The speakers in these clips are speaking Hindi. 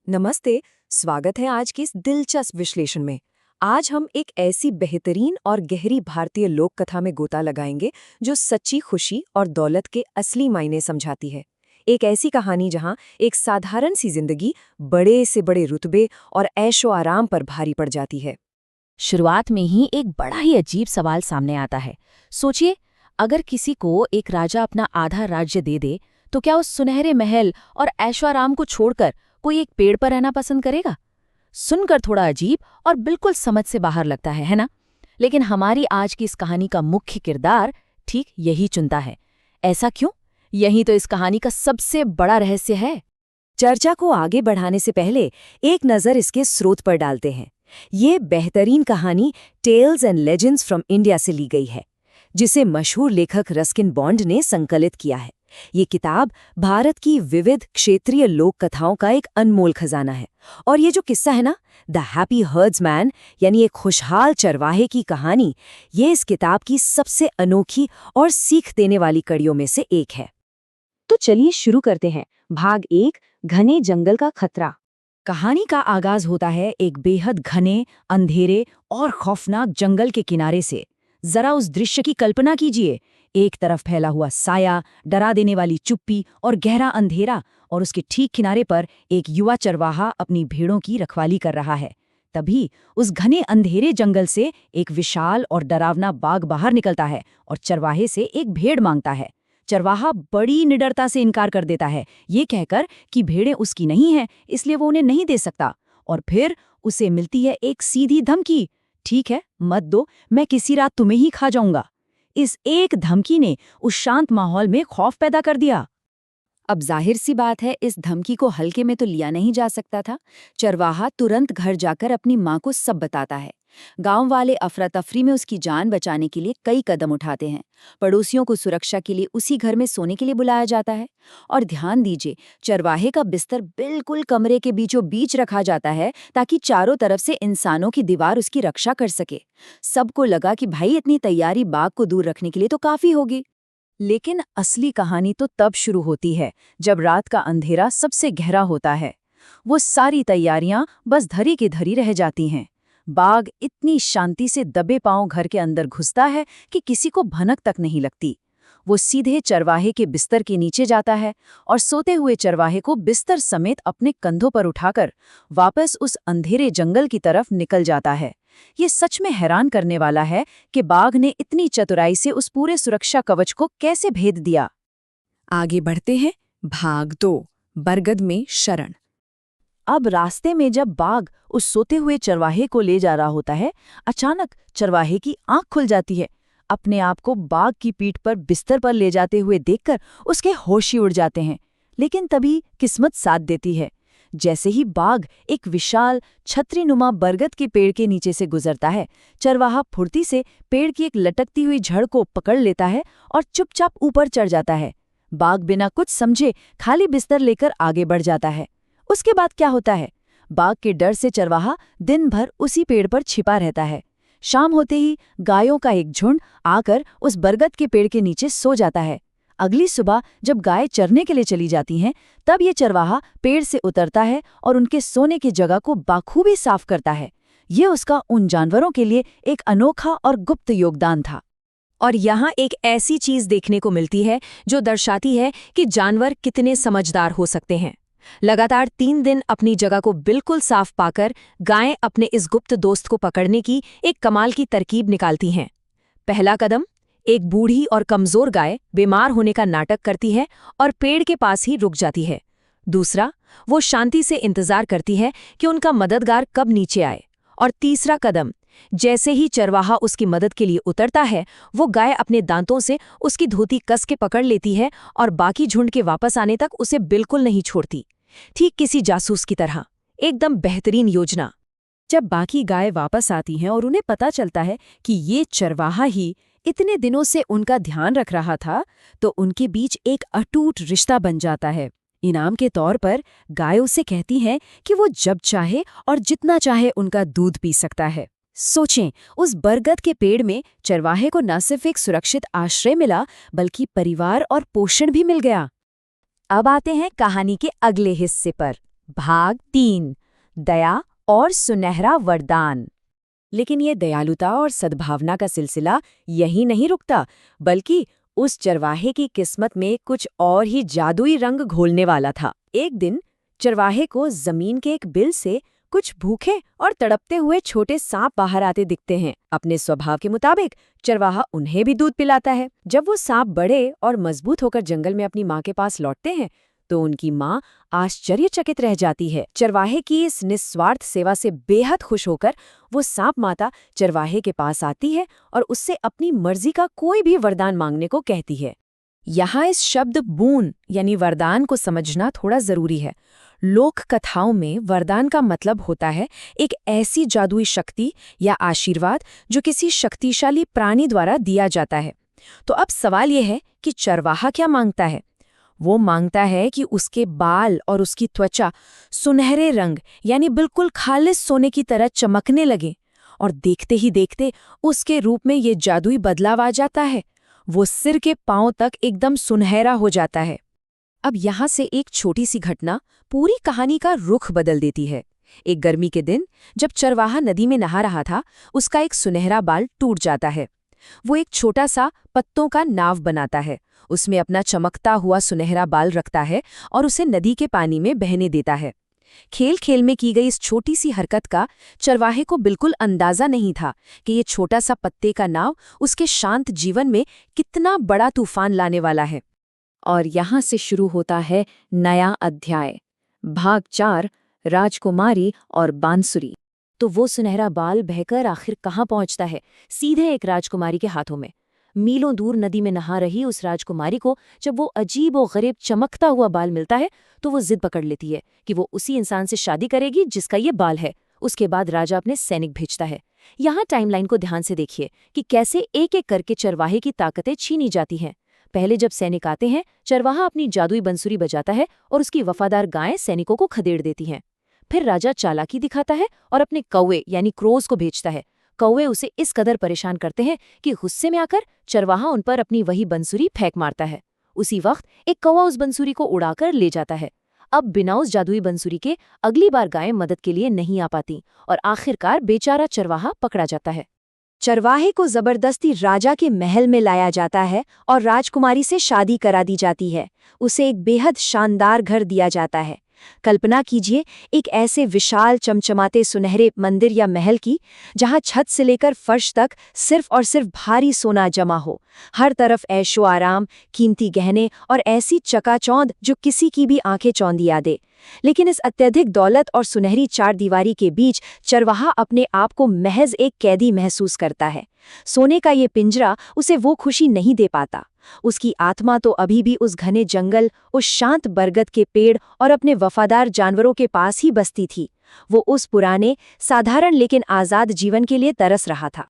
नमस्ते। स्वागत है आज की इस दिलचस्प विश्लेषण में। आज हम एक ऐसी बेहतरीन और गहरी भारतीय लोक कथा में गोता लगाएंगे जो सच्ची खुशी और दौलत के असली मायने समझाती है। एक ऐसी कहानी जहां एक साधारण सी जिंदगी बड़े से बड़े रुतबे और ऐशो आराम पर भारी पड़ जाती है। शुरुआत में ही एक बड़ा ही अजीब सवाल सामने आता है। सोचिए, अगर किसी को एक राजा अपना आधा राज्य दे दे, तो क्या उस सुनहरे महल और ऐशोआराम को छोड़कर कोई एक पेड़ पर रहना पसंद करेगा? सुनकर थोड़ा अजीब और बिल्कुल समझ से बाहर लगता है ना? लेकिन हमारी आज की इस कहानी का मुख्य किरदार ठीक यही चुनता है। ऐसा क्यों? यही तो इस कहानी का सबसे बड़ा रहस्य है। चर्चा को आगे बढ़ाने से पहले एक नज़र इसके स्रोत पर डालते हैं। ये बेहतरीन कहानी tales and legends from India से ली गई है, जिसे मशहूर लेखक रस्किन बॉन्ड ने संकलित किया है। ये किताब भारत की विविध क्षेत्रीय लोक कथाओं का एक अनमोल खजाना है। और ये जो किस्सा है ना, द हैप्पी हर्ड्समैन, यानी एक खुशहाल चरवाहे की कहानी, ये इस किताब की सबसे अनोखी और सीख देने वाली कड़ियों में से एक है। तो चलिए शुरू करते हैं। भाग 1, घने जंगल का खतरा। कहानी का आगाज होता है एक बेहद घने, अंधेरे और खौफनाक जंगल के किनारे से। जरा उस दृश्य की कल्पना कीजिए। एक तरफ फैला हुआ साया, डरा देने वाली चुप्पी और गहरा अंधेरा, और उसके ठीक किनारे पर एक युवा चरवाहा अपनी भेड़ों की रखवाली कर रहा है। तभी उस घने अंधेरे जंगल से एक विशाल और डरावना बाघ बाहर निकलता है और चरवाहे से एक भेड़ मांगता है। चरवाहा बड़ी निडरता से इनकार कर देता है, ये कहकर कि भेड़ें उसकी नहीं हैं, इसलिए वो उन्हें नहीं दे सकता। और फिर उसे मिलती है एक सीधी धमकी, ठीक है, मत दो, मैं किसी रात तुम्हें ही खा जाऊंगा। इस एक धमकी ने उस शांत माहौल में खौफ पैदा कर दिया। अब जाहिर सी बात है, इस धमकी को हल्के में तो लिया नहीं जा सकता था। चरवाहा तुरंत घर जाकर अपनी माँ को सब बताता है। गांव वाले अफरा तफरी में उसकी जान बचाने के लिए कई कदम उठाते हैं। पड़ोसियों को सुरक्षा के लिए उसी घर में सोने के लिए बुलाया जाता है। और ध्यान दीजिए, चरवाहे का बिस्तर बिल्कुल कमरे के बीचों बीच रखा जाता है, ताकि चारों तरफ से इंसानों की दीवार उसकी रक्षा कर सके। सबको लगा कि भाई इतनी तैयारी बाघ को दूर रखने के लिए तो काफी होगी। लेकिन असली कहानी तो तब शुरू होती है जब रात का अंधेरा सबसे गहरा होता है। वो सारी तैयारियां बस धरी की धरी रह जाती हैं। बाघ इतनी शांति से दबे पांव घर के अंदर घुसता है कि किसी को भनक तक नहीं लगती। वो सीधे चरवाहे के बिस्तर के नीचे जाता है और सोते हुए चरवाहे को बिस्तर समेत अपने कंधों पर उठाकर वापस उस अंधेरे जंगल की तरफ निकल जाता है। ये सच में हैरान करने वाला है कि बाघ ने इतनी चतुराई से उस पूरे सुरक्षा कवच को कैसे भेद दिया। आगे बढ़ते हैं। भाग 2, बरगद में शरण। अब रास्ते में जब बाघ उस सोते हुए चरवाहे को ले जा रहा होता है, अचानक चरवाहे की आंख खुल जाती है। अपने आप को बाघ की पीठ पर बिस्तर पर ले जाते हुए देखकर उसके होश ही उड़ जाते हैं। लेकिन तभी किस्मत साथ देती है। जैसे ही बाघ एक विशाल छतरीनुमा बरगद के पेड़ के नीचे से गुजरता है, चरवाहा फुर्ती से पेड़ की एक लटकती हुई जड़ को पकड़ लेता है और चुपचाप ऊपर चढ़ जाता है। बाघ बिना कुछ समझे खाली बिस्तर लेकर आगे बढ़ जाता है। उसके बाद क्या होता है? बाघ के डर से चरवाहा दिन भर उसी पेड़ पर छिपा रहता है। शाम होते ही गायों का एक झुंड आकर उस बरगद के पेड़ के नीचे सो जाता है। अगली सुबह जब गाय चरने के लिए चली जाती हैं, तब ये चरवाहा पेड़ से उतरता है और उनके सोने की जगह को बाखूबी साफ करता है। ये उसका उन जानवरों के लिए एक अनोखा और गुप्त योगदान था। और यहाँ एक ऐसी चीज देखने को मिलती है जो दर्शाती है कि जानवर कितने समझदार हो सकते हैं। लगातार 3 दिन अपनी जगह को बिल्कुल साफ पाकर गायें अपने इस गुप्त दोस्त को पकड़ने की एक कमाल की तरकीब निकालती हैं। पहला कदम, एक बूढ़ी और कमजोर गाय बीमार होने का नाटक करती है और पेड़ के पास ही रुक जाती है। दूसरा, वो शांति से इंतजार करती है कि उनका मददगार कब नीचे आए। और तीसरा कदम, जैसे ही चरवाहा उसकी मदद के लिए उतरता है, वो गाय अपने दांतों से उसकी धोती कस के पकड़ लेती है और बाकी झुंड के वापस आने तक उसे बिल्कुल नहीं छोड़ती। ठीक किसी जासूस की तरह। एकदम बेहतरीन योजना। जब बाकी गाय वापस आती हैं और उन्हें पता चलता है कि ये चरवाहा ही इतने दिनों से उनका ध्यान रख रहा था, तो उनके बीच एक अटूट रिश्ता बन जाता है। इनाम के तौर पर गाय उसे कहती हैं कि वो जब चाहे और जितना चाहे उनका दूध पी सकता है। सोचें, उस बरगद के पेड़ में चरवाहे को न सिर्फ एक सुरक्षित आश्रय मिला, बल्कि परिवार और पोषण भी मिल गया। अब आते हैं कहानी के अगले हिस्से पर, भाग 3 दया और सुनहरा वरदान। लेकिन ये दयालुता और सद्भावना का सिलसिला यहीं नहीं रुकता, बल्कि उस चरवाहे की किस्मत में कुछ और ही जादुई रंग घोलने वाला था। एक दिन चरवाहे को जमीन के एक बिल से कुछ भूखे और तड़पते हुए छोटे सांप बाहर आते दिखते हैं। अपने स्वभाव के मुताबिक चरवाहा उन्हें भी दूध पिलाता है। जब वो सांप बड़े और मजबूत होकर जंगल में अपनी माँ के पास लौटते हैं तो उनकी माँ आश्चर्यचकित रह जाती है। चरवाहे की इस निस्वार्थ सेवा से बेहद खुश होकर वो सांप माता चरवाहे के पास आती है और उससे अपनी मर्जी का कोई भी वरदान मांगने को कहती है। यहाँ इस शब्द बून यानी वरदान को समझना थोड़ा जरूरी है। लोक कथाओं में वरदान का मतलब होता है एक ऐसी जादुई शक्ति या आशीर्वाद जो किसी शक्तिशाली प्राणी द्वारा दिया जाता है। तो अब सवाल यह है कि चरवाहा क्या मांगता है? वो मांगता है कि उसके बाल और उसकी त्वचा सुनहरे रंग यानी बिल्कुल खालिस सोने की तरह चमकने लगे, और देखते ही देखते उसके रूप में ये जादुई बदलाव आ जाता है। वो सिर के पांव तक एकदम सुनहरा हो जाता है। अब यहाँ से एक छोटी सी घटना पूरी कहानी का रुख बदल देती है। एक गर्मी के दिन जब चरवाहा नदी में नहा रहा था, उसका एक सुनहरा बाल टूट जाता है। वो एक छोटा सा पत्तों का नाव बनाता है, उसमें अपना चमकता हुआ सुनहरा बाल रखता है और उसे नदी के पानी में बहने देता है। खेल खेल में की गई इस छोटी सी हरकत का चरवाहे को बिल्कुल अंदाजा नहीं था कि ये छोटा सा पत्ते का नाव उसके शांत जीवन में कितना बड़ा तूफान लाने वाला है। और यहाँ से शुरू होता है नया अध्याय। भाग 4 राजकुमारी और बांसुरी। तो वो सुनहरा बाल बहकर आखिर कहाँ पहुँचता है? सीधे एक राजकुमारी के हाथों में। मीलों दूर नदी में नहा रही उस राजकुमारी को जब वो अजीब और गरीब चमकता हुआ बाल मिलता है तो वो जिद पकड़ लेती है कि वो उसी इंसान से शादी करेगी जिसका ये बाल है। उसके बाद राजा अपने सैनिक भेजता है। यहाँ टाइमलाइन को ध्यान से देखिए कि कैसे एक एक करके चरवाहे की ताकतें छीनी जाती हैं। पहले जब सैनिक आते हैं, चरवाहा अपनी जादुई बंसुरी बजाता है और उसकी वफादार गायें सैनिकों को खदेड़ देती हैं। फिर राजा चालाकी दिखाता है और अपने कौवे यानी क्रोज को भेजता है। कौवे उसे इस कदर परेशान करते हैं कि गुस्से में आकर चरवाहा उन पर अपनी वही बंसुरी फेंक मारता है। उसी वक्त एक कौवा उस बंसुरी को उड़ाकर ले जाता है। अब बिना उस जादुई बंसुरी के अगली बार गायें मदद के लिए नहीं आ पाती और आखिरकार बेचारा चरवाहा पकड़ा जाता है। चरवाहे को जबरदस्ती राजा के महल में लाया जाता है और राजकुमारी से शादी करा दी जाती है। उसे एक बेहद शानदार घर दिया जाता है। कल्पना कीजिए एक ऐसे विशाल चमचमाते सुनहरे मंदिर या महल की, जहां छत से लेकर फर्श तक सिर्फ और सिर्फ भारी सोना जमा हो। हर तरफ ऐशो आराम, कीमती गहने और ऐसी चकाचौंध जो किसी की भी आंखें चौंधिया दे। लेकिन इस अत्यधिक दौलत और सुनहरी चारदीवारी के बीच चरवाहा अपने आप को महज एक कैदी महसूस करता है। सोने का ये पिंजरा उसे वो खुशी नहीं दे पाता। उसकी आत्मा तो अभी भी उस घने जंगल, उस शांत बरगद के पेड़ और अपने वफादार जानवरों के पास ही बसती थी। वो उस पुराने, साधारण लेकिन आजाद जीवन के लिए तरस रहा था।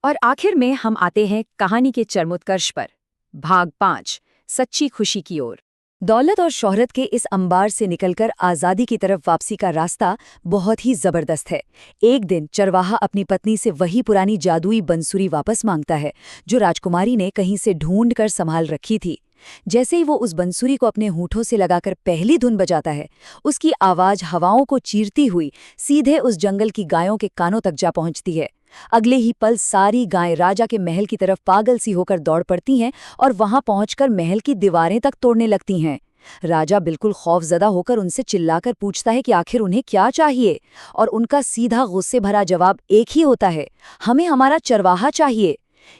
और आखिर में हम आते हैं कहानी के चरमोत्कर्ष पर। भाग 5 सच्ची खुशी की ओर। दौलत और शोहरत के इस अंबार से निकलकर आज़ादी की तरफ वापसी का रास्ता बहुत ही जबरदस्त है। एक दिन चरवाहा अपनी पत्नी से वही पुरानी जादुई बंसुरी वापस मांगता है जो राजकुमारी ने कहीं से ढूंढ कर संभाल रखी थी। जैसे ही वो उस बंसुरी को अपने होठों से लगाकर पहली धुन बजाता है, उसकी आवाज हवाओं को चीरती हुई सीधे उस जंगल की गायों के कानों तक जा पहुंचती है। अगले ही पल सारी गायें राजा के महल की तरफ पागल सी होकर दौड़ पड़ती हैं और वहां पहुंचकर महल की दीवारें तक तोड़ने लगती हैं। राजा बिल्कुल खौफजदा होकर उनसे चिल्लाकर पूछता है कि आखिर उन्हें क्या चाहिए, और उनका सीधा गुस्से भरा जवाब एक ही होता है, हमें हमारा चरवाहा चाहिए।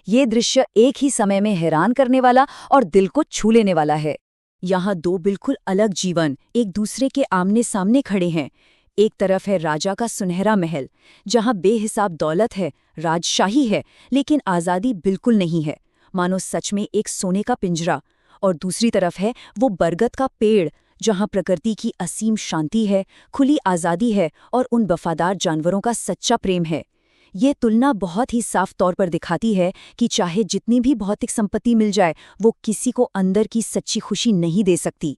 ये दृश्य एक ही समय में हैरान करने वाला और दिल को छू लेने वाला है। यहाँ दो बिल्कुल अलग जीवन एक दूसरे के आमने सामने खड़े हैं। एक तरफ है राजा का सुनहरा महल, जहाँ बेहिसाब दौलत है, राजशाही है, लेकिन आज़ादी बिल्कुल नहीं है, मानो सच में एक सोने का पिंजरा। और दूसरी तरफ है वो बरगद का पेड़, जहाँ प्रकृति की असीम शांति है, खुली आज़ादी है और उन वफादार जानवरों का सच्चा प्रेम है। ये तुलना बहुत ही साफ तौर पर दिखाती है कि चाहे जितनी भी भौतिक संपत्ति मिल जाए, वो किसी को अंदर की सच्ची खुशी नहीं दे सकती।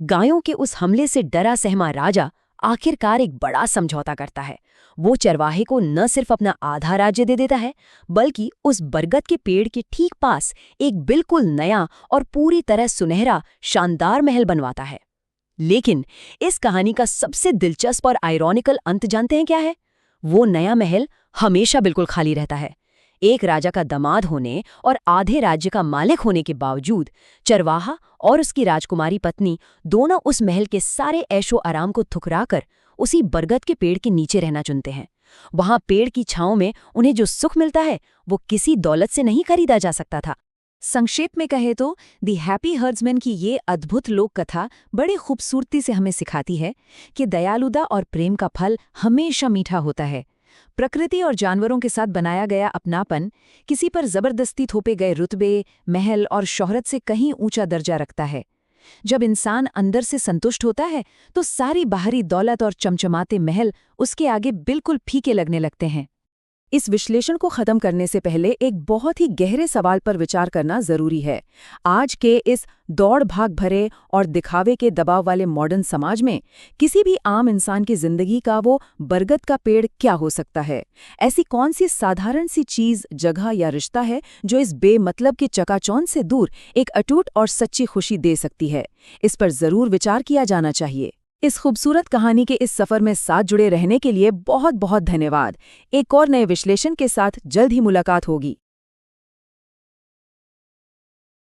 गायों के उस हमले से डरा सहमा राजा आखिरकार एक बड़ा समझौता करता है। वो चरवाहे को न सिर्फ अपना आधा राज्य दे देता है, बल्कि उस बरगद के पेड़ के ठीक पास एक बिल्कुल नया और पूरी तरह सुनहरा शानदार महल बनवाता है। लेकिन इस कहानी का सबसे दिलचस्प और आयरॉनिकल अंत जानते हैं क्या है? वो नया महल हमेशा बिल्कुल खाली रहता है। एक राजा का दामाद होने और आधे राज्य का मालिक होने के बावजूद चरवाहा और उसकी राजकुमारी पत्नी दोनों उस महल के सारे ऐशो आराम को ठुकराकर उसी बरगद के पेड़ के नीचे रहना चुनते हैं। वहां पेड़ की छांव में उन्हें जो सुख मिलता है वो किसी दौलत से नहीं खरीदा जा सकता था। संक्षेप में कहे तो दी हैप्पी हर्ड्समैन की ये अद्भुत लोक कथा बड़ी खूबसूरती से हमें सिखाती है कि दयालुता और प्रेम का फल हमेशा मीठा होता है। प्रकृति और जानवरों के साथ बनाया गया अपनापन किसी पर जबरदस्ती थोपे गए रुतबे, महल और शोहरत से कहीं ऊंचा दर्जा रखता है। जब इंसान अंदर से संतुष्ट होता है तो सारी बाहरी दौलत और चमचमाते महल उसके आगे बिल्कुल फीके लगने लगते हैं। इस विश्लेषण को खत्म करने से पहले एक बहुत ही गहरे सवाल पर विचार करना जरूरी है। आज के इस दौड़ भाग भरे और दिखावे के दबाव वाले मॉडर्न समाज में किसी भी आम इंसान की जिंदगी का वो बरगद का पेड़ क्या हो सकता है? ऐसी कौन सी साधारण सी चीज, जगह या रिश्ता है जो इस बेमतलब के चकाचौंध से दूर एक अटूट और सच्ची खुशी दे सकती है? इस पर जरूर विचार किया जाना चाहिए। इस खूबसूरत कहानी के इस सफर में साथ जुड़े रहने के लिए बहुत बहुत धन्यवाद। एक और नए विश्लेषण के साथ जल्द ही मुलाकात होगी।